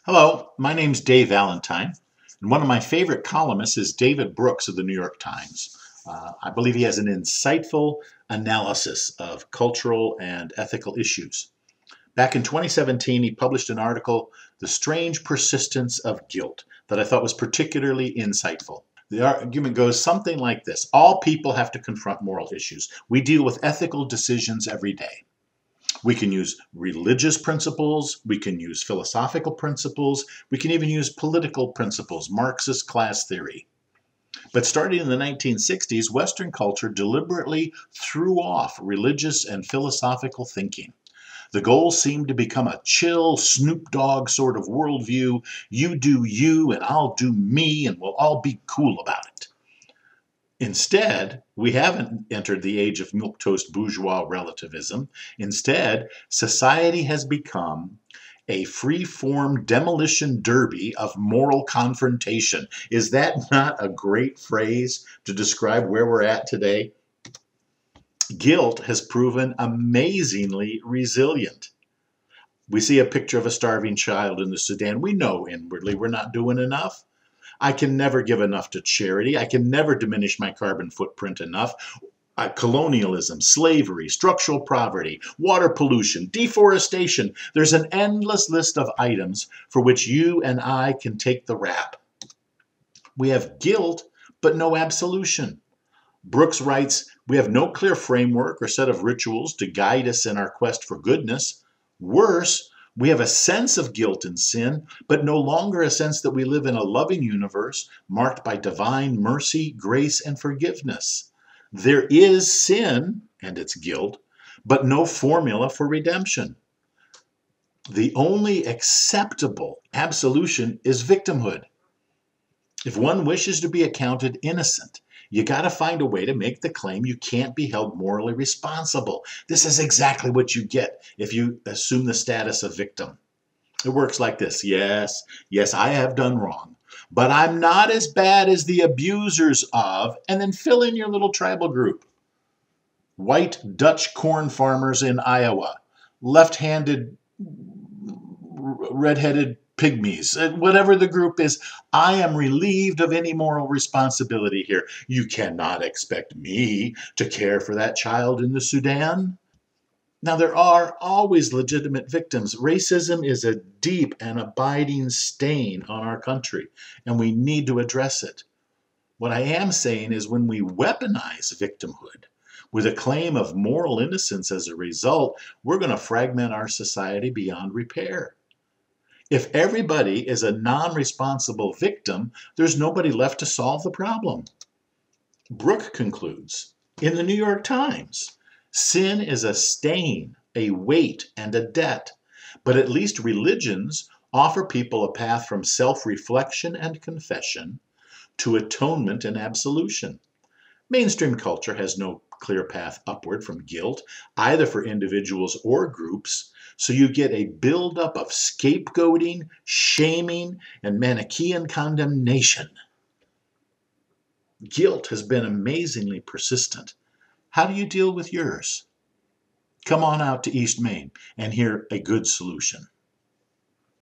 Hello, my name's Dave Valentine, and one of my favorite columnists is David Brooks of the New York Times. I believe he has an insightful analysis of cultural and ethical issues. Back in 2017, he published an article, The Strange Persistence of Guilt, that I thought was particularly insightful. The argument goes something like this. All people have to confront moral issues. We deal with ethical decisions every day. We can use religious principles, we can use philosophical principles, we can even use political principles, Marxist class theory. But starting in the 1960s, Western culture deliberately threw off religious and philosophical thinking. The goal seemed to become a chill, Snoop Dogg sort of worldview. You do you and I'll do me and we'll all be cool about it. Instead, we haven't entered the age of milquetoast bourgeois relativism. Instead, society has become a free-form demolition derby of moral confrontation. Is that not a great phrase to describe where we're at today? Guilt has proven amazingly resilient. We see a picture of a starving child in the Sudan. We know inwardly we're not doing enough. I can never give enough to charity. I can never diminish my carbon footprint enough. Colonialism, slavery, structural poverty, water pollution, deforestation. There's an endless list of items for which you and I can take the rap. We have guilt, but no absolution. Brooks writes, we have no clear framework or set of rituals to guide us in our quest for goodness. Worse, we have a sense of guilt and sin, but no longer a sense that we live in a loving universe marked by divine mercy, grace, and forgiveness. There is sin and its guilt, but no formula for redemption. The only acceptable absolution is victimhood. If one wishes to be accounted innocent, you got to find a way to make the claim you can't be held morally responsible. This is exactly what you get if you assume the status of victim. It works like this. Yes, I have done wrong, but I'm not as bad as the abusers of, and then fill in your little tribal group. White Dutch corn farmers in Iowa, left-handed, red-headed pygmies, whatever the group is, I am relieved of any moral responsibility here. You cannot expect me to care for that child in the Sudan. Now, there are always legitimate victims. Racism is a deep and abiding stain on our country, and we need to address it. What I am saying is when we weaponize victimhood with a claim of moral innocence as a result, we're going to fragment our society beyond repair. If everybody is a non-responsible victim, there's nobody left to solve the problem. Brooke concludes, in the New York Times, sin is a stain, a weight, and a debt, but at least religions offer people a path from self-reflection and confession to atonement and absolution. Mainstream culture has no clear path upward from guilt, either for individuals or groups, so you get a buildup of scapegoating, shaming, and Manichaean condemnation. Guilt has been amazingly persistent. How do you deal with yours? Come on out to East Maine and hear a good solution.